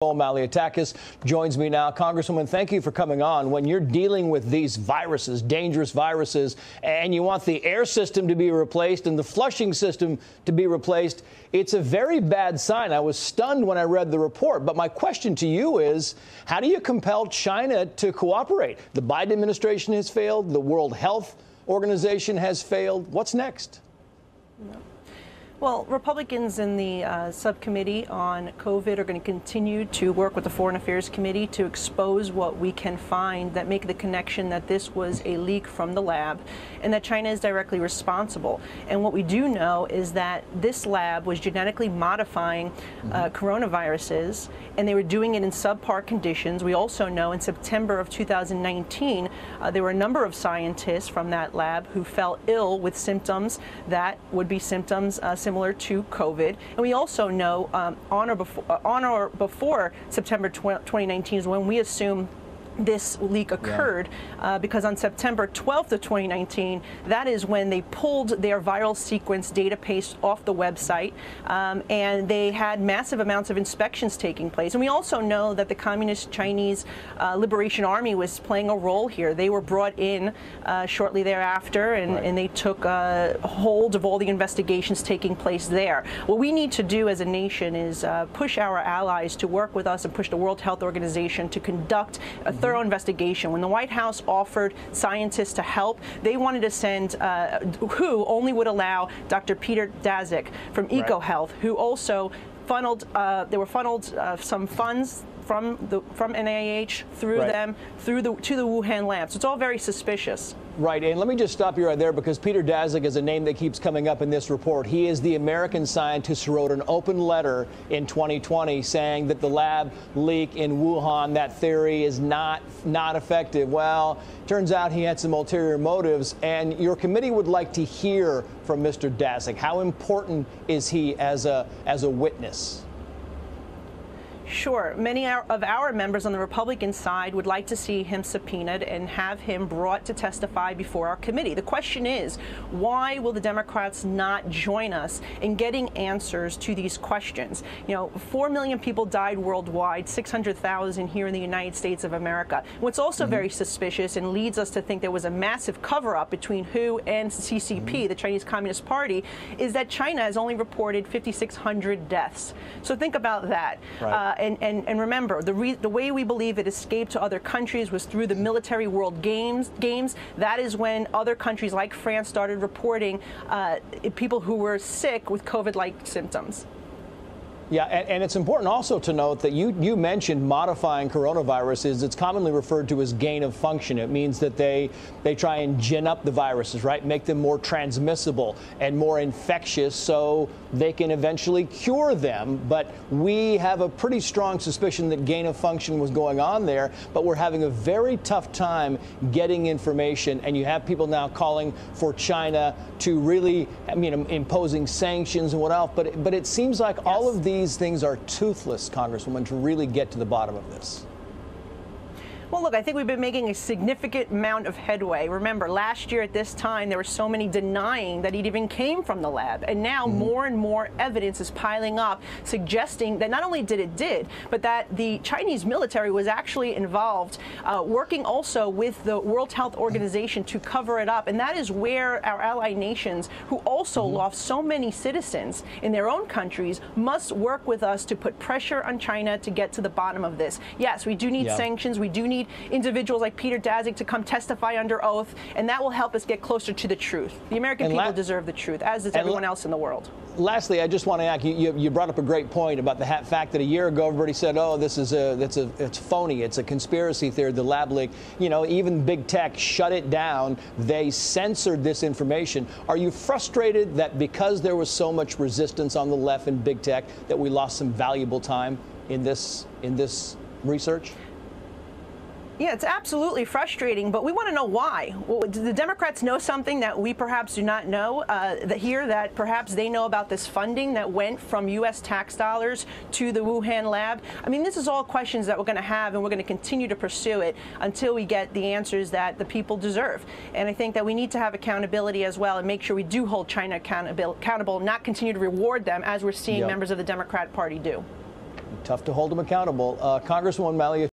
Malliotakis joins me now. Congresswoman, thank you for coming on. When you're dealing with these viruses, dangerous viruses, and you want the air system to be replaced and the flushing system to be replaced, it's a very bad sign. I was stunned when I read the report. But my question to you is, how do you compel China to cooperate? The Biden administration has failed. The World Health Organization has failed. What's next? Well, Republicans in the subcommittee on COVID are going to continue to work with the Foreign Affairs Committee to expose what we can find that make the connection that this was a leak from the lab and that China is directly responsible. And what we do know is that this lab was genetically modifying coronaviruses, and they were doing it in subpar conditions. We also know in September of 2019, there were a number of scientists from that lab who fell ill with symptoms that would be symptoms similar to COVID. And we also know on or before September 2019 is when we assume this leak occurred, because on September 12th of 2019, that is when they pulled their viral sequence database off the website, and they had massive amounts of inspections taking place. And we also know that the Communist Chinese Liberation Army was playing a role here. They were brought in shortly thereafter, and they took hold of all the investigations taking place there. What we need to do as a nation is push our allies to work with us and push the World Health Organization to conduct a thorough investigation. When the White House offered scientists to help, they wanted to send who only would allow Dr. Peter Daszak from EcoHealth, who also funneled some funds from NIH through them to the Wuhan lab. So it's all very suspicious. Right, and let me just stop you right there, because Peter Daszak is a name that keeps coming up in this report. He is the American scientist who wrote an open letter in 2020 saying that the lab leak in Wuhan, that theory is not effective. Well, turns out he had some ulterior motives, and your committee would like to hear from Mr. Daszak. How important is he as a witness? Sure. Many of our members on the Republican side would like to see him subpoenaed and have him brought to testify before our committee. The question is, why will the Democrats not join us in getting answers to these questions? You know, 4 million people died worldwide, 600,000 here in the United States of America. What's also very suspicious and leads us to think there was a massive cover-up between WHO and CCP, the Chinese Communist Party, is that China has only reported 5,600 deaths. So think about that. And remember, the way we believe it escaped to other countries was through the military world games. That is when other countries like France started reporting people who were sick with COVID-like symptoms. Yeah, and it's important also to note that you mentioned modifying coronaviruses. It's commonly referred to as gain of function. It means that they try and gin up the viruses, right? Make them more transmissible and more infectious so they can eventually cure them. But we have a pretty strong suspicion that gain of function was going on there, but we're having a very tough time getting information. And you have people now calling for China to really, imposing sanctions and what else. But it seems like all of these things are toothless, Congresswoman, to really get to the bottom of this. Well, look, I think we've been making a significant amount of headway. Remember, last year at this time, there were so many denying that it even came from the lab. And now more and more evidence is piling up, suggesting that not only did, but that the Chinese military was actually involved, working also with the World Health Organization to cover it up. And that is where our ally nations, who also lost so many citizens in their own countries, must work with us to put pressure on China to get to the bottom of this. Yes, we do need sanctions. We do need individuals like Peter Daszak to come testify under oath, and that will help us get closer to the truth. The American people deserve the truth, as does everyone else in the world. Lastly, I just want to ask you brought up a great point about the fact that a year ago everybody said, oh, it's phony, it's a conspiracy theory, the lab leak. You know, even big tech shut it down. They censored this information. Are you frustrated that because there was so much resistance on the left and big tech that we lost some valuable time in this research? Yeah, it's absolutely frustrating, but we want to know why. Well, do the Democrats know something that we perhaps do not know that perhaps they know about this funding that went from U.S. tax dollars to the Wuhan lab? I mean, this is all questions that we're going to have, and we're going to continue to pursue it until we get the answers that the people deserve. And I think that we need to have accountability as well and make sure we do hold China accountable, not continue to reward them as we're seeing members of the Democrat Party do. Tough to hold them accountable. Congresswoman Malliotakis.